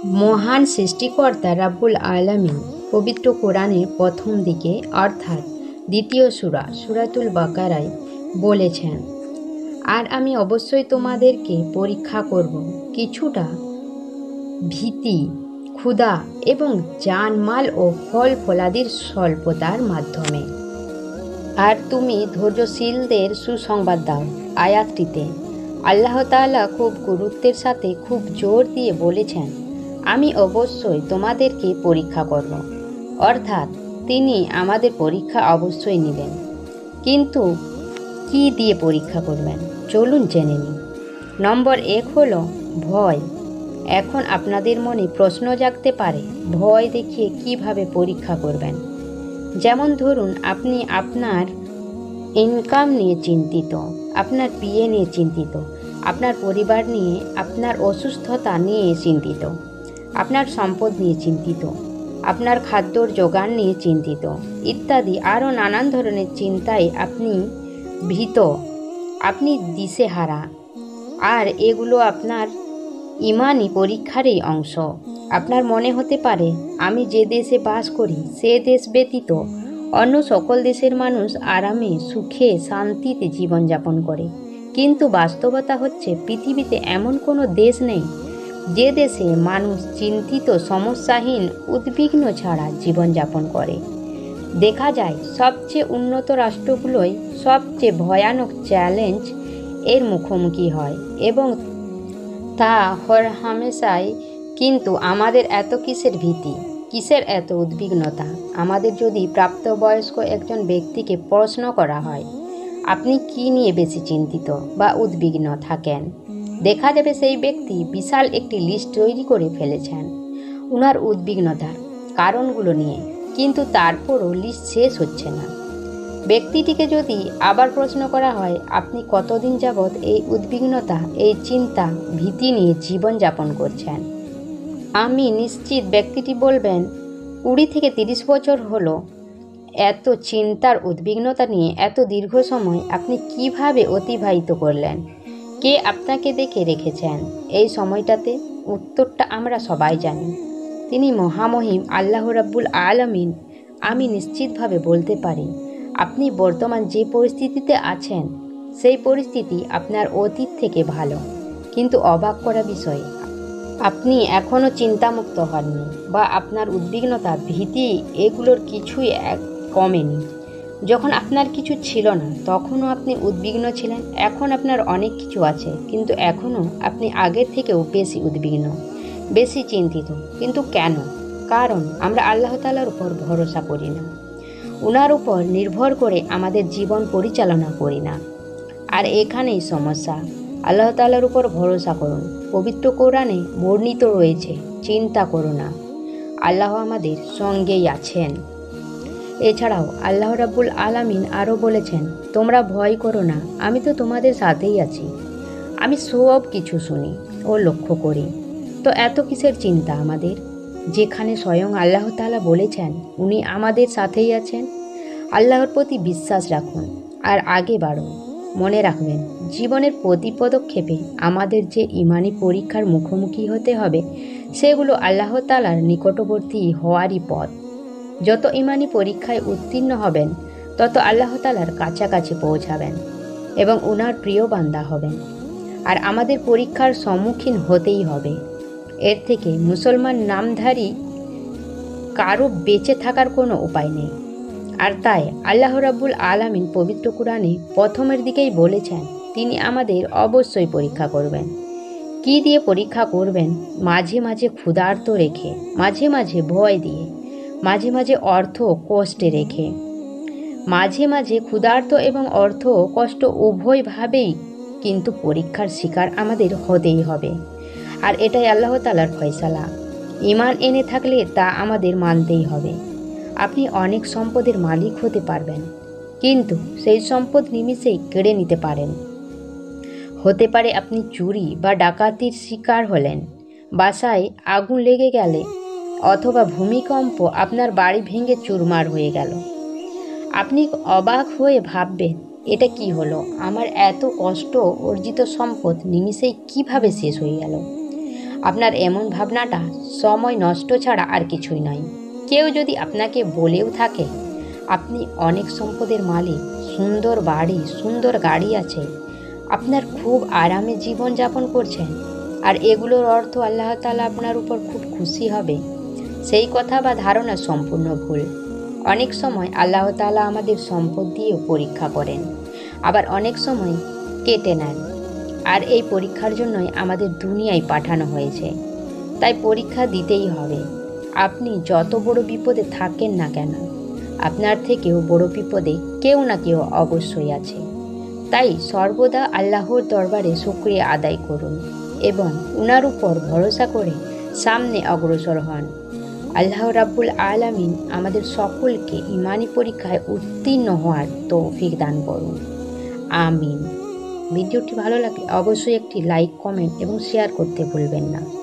মহান সৃষ্টিকর্তা রাব্বুল আলামিন পবিত্র কোরআনের প্রথম দিকে অর্থাৎ দ্বিতীয় সূরাতুল বাকারায় বলেছেন, আর আমি অবশ্যই তোমাদেরকে পরীক্ষা করব কিছুটা ভীতি, ক্ষুধা এবং জানমাল ও ফল ফলাদির স্বল্পতার মাধ্যমে, আর তুমি ধৈর্যশীলদের সুসংবাদ দাও। আয়াতটিতে আল্লাহ তাআলা খুব গুরুত্বের সাথে খুব জোর দিয়ে বলেছেন, আমি অবশ্যই তোমাদেরকে পরীক্ষা করব। অর্থাৎ তিনি আমাদের পরীক্ষা অবশ্যই নেবেন, কিন্তু কি দিয়ে পরীক্ষা করবেন চলুন জেনে নিই। নম্বর 1 হলো ভয়। এখন আপনাদের মনে প্রশ্ন জাগতে পারে, ভয় দেখিয়ে কিভাবে পরীক্ষা করবেন? যেমন ধরুন, আপনি আপনার ইনকাম নিয়ে চিন্তিত, আপনার বিয়ে নিয়ে চিন্তিত, আপনার পরিবার নিয়ে, আপনার অসুস্থতা নিয়ে চিন্তিত, আপনার সম্পদ নিয়ে চিন্তিত, আপনার খাদ্যর যোগান নিয়ে চিন্তিত ইত্যাদি আরও নানান ধরনের চিন্তায় আপনি ভীত, আপনি দিশেহারা। আর এগুলো আপনার ইমানি পরীক্ষারই অংশ। আপনার মনে হতে পারে, আমি যে দেশে বাস করি সে দেশ ব্যতীত অন্য সকল দেশের মানুষ আরামে, সুখে, শান্তিতে জীবনযাপন করে। কিন্তু বাস্তবতা হচ্ছে, পৃথিবীতে এমন কোনো দেশ নেই যে দেশে মানুষ চিন্তিত, সমস্যাহীন, উদ্বিগ্ন ছাড়া জীবনযাপন করে। দেখা যায় সবচেয়ে উন্নত রাষ্ট্রগুলোই সবচেয়ে ভয়ানক চ্যালেঞ্জ এর মুখোমুখি হয় এবং তা হর হামেশাই। কিন্তু আমাদের এত কিসের ভীতি, কিসের এত উদ্বিগ্নতা? আমাদের যদি প্রাপ্তবয়স্ক একজন ব্যক্তিকে প্রশ্ন করা হয়, আপনি কি নিয়ে বেশি চিন্তিত বা উদ্বিগ্ন থাকেন, দেখা যাবে সেই ব্যক্তি বিশাল একটি লিস্ট তৈরি করে ফেলেছেন উনার উদ্বিগ্নতার কারণগুলো নিয়ে, কিন্তু তারপরও লিস্ট শেষ হচ্ছে না। ব্যক্তিটিকে যদি আবার প্রশ্ন করা হয়, আপনি কতদিন যাবৎ এই উদ্বিগ্নতা, এই চিন্তা, ভীতি নিয়ে জীবনযাপন করছেন, আমি নিশ্চিত ব্যক্তিটি বলবেন 20 থেকে 30 বছর হলো। এত চিন্তার, উদ্বিগ্নতা নিয়ে এত দীর্ঘ সময় আপনি কিভাবে অতিবাহিত করলেন? কে আপনাকে দেখে রেখেছেন এই সময়টাতে? উত্তরটা আমরা সবাই জানি, তিনি মহামহিম আল্লাহ রাব্বুল আলামিন। আমি নিশ্চিতভাবে বলতে পারি, আপনি বর্তমান যে পরিস্থিতিতে আছেন সেই পরিস্থিতি আপনার অতীত থেকে ভালো। কিন্তু অবাক করা বিষয়, আপনি এখনও চিন্তামুক্ত হননি বা আপনার উদ্বিগ্নতা, ভীতি এগুলোর কিছুই কমেনি। যখন আপনার কিছু ছিল না তখনও আপনি উদ্বিগ্ন ছিলেন, এখন আপনার অনেক কিছু আছে কিন্তু এখনও আপনি আগের থেকেও বেশি উদ্বিগ্ন, বেশি চিন্তিত। কিন্তু কেন? কারণ আমরা আল্লাহ তাআলার উপর ভরসা করি না, ওনার উপর নির্ভর করে আমাদের জীবন পরিচালনা করি না। আর এখানেই সমস্যা। আল্লাহ তাআলার উপর ভরসা করুন। পবিত্র কোরআনে বর্ণিত রয়েছে, চিন্তা করো না, আল্লাহ আমাদের সঙ্গেই আছেন। এছাড়াও আল্লাহ রাব্বুল আলামিন আরও বলেছেন, তোমরা ভয় করো না, আমি তো তোমাদের সাথেই আছি, আমি সব কিছু শুনি ও লক্ষ্য করি। তো এত কিসের চিন্তা আমাদের, যেখানে স্বয়ং আল্লাহ তাআলা বলেছেন উনি আমাদের সাথেই আছেন? আল্লাহর প্রতি বিশ্বাস রাখুন আর আগে বাড়ুন। মনে রাখবেন, জীবনের প্রতি পদক্ষেপে আমাদের যে ইমানি পরীক্ষার মুখোমুখি হতে হবে, সেগুলো আল্লাহ তাআলার নিকটবর্তী হওয়ারই পথ। যত ইমানি পরীক্ষায় উত্তীর্ণ হবেন, তত আল্লাহ তাআলার কাছাকাছি পৌঁছাবেন এবং ওনার প্রিয় বান্দা হবেন। আর আমাদের পরীক্ষার সম্মুখীন হতেই হবে। এর থেকে মুসলমান নামধারী কারো বেঁচে থাকার কোনো উপায় নেই। আর তাই আল্লাহ রাব্বুল আলামিন পবিত্র কোরআনে প্রথমের দিকেই বলেছেন, তিনি আমাদের অবশ্যই পরীক্ষা করবেন। কি দিয়ে পরীক্ষা করবেন? মাঝে মাঝে ক্ষুধার্ত রেখে, মাঝে মাঝে ভয় দিয়ে, মাঝে মাঝে অর্থ কষ্টে রেখে। মাঝে মাঝে ক্ষুধার্ত এবং অর্থ কষ্ট উভয়ভাবেই কিন্তু পরীক্ষার শিকার আমাদের হতেই হবে। আর এটাই আল্লাহ তাআলার ফয়সালা। ঈমান এনে থাকলে তা আমাদের মানতেই হবে। আপনি অনেক সম্পদের মালিক হতে পারবেন, কিন্তু সেই সম্পদ নিমিষেই কেড়ে নিতে পারেন। হতে পারে আপনি চুরি বা ডাকাতির শিকার হলেন, বাসায় আগুন লেগে গেলে, অথবা ভূমিকম্প আপনার বাড়ি ভেঙে চুরমার হয়ে গেল। আপনি অবাক হয়ে ভাববেন, এটা কি হলো? আমার এত কষ্ট অর্জিত সম্পদ নিমিষেই কিভাবে শেষ হয়ে গেল? আপনার এমন ভাবনাটা সময় নষ্ট ছাড়া আর কিছুই নয়। কেউ যদি আপনাকে বলেও থাকে আপনি অনেক সম্পদের মালিক, সুন্দর বাড়ি, সুন্দর গাড়ি আছে, আপনার খুব আরামে জীবনযাপন করছেন, আর এগুলোর অর্থ আল্লাহ তাআলা আপনার উপর খুব খুশি হবে, সেই কথা বা ধারণা সম্পূর্ণ ভুল। অনেক সময় আল্লাহ তাআলা আমাদের সম্পদ দিয়েও পরীক্ষা করেন, আবার অনেক সময় কেটে নেন। আর এই পরীক্ষার জন্যই আমাদের দুনিয়ায় পাঠানো হয়েছে, তাই পরীক্ষা দিতেই হবে। আপনি যত বড় বিপদে থাকেন না কেন, আপনার থেকেও বড় বিপদে কেউ না কেউ অবশ্যই আছে। তাই সর্বদা আল্লাহর দরবারে শুকরিয়া আদায় করুন এবং উনার উপর ভরসা করে সামনে অগ্রসর হন। আল্লাহ রাব্বুল আলামিন আমাদের সকলকে ঈমানি পরীক্ষায় উত্তীর্ণ হওয়ার তৌফিক দান করুন। আমিন। ভিডিওটি ভালো লাগলে অবশ্যই একটি লাইক, কমেন্ট এবং শেয়ার করতে ভুলবেন না।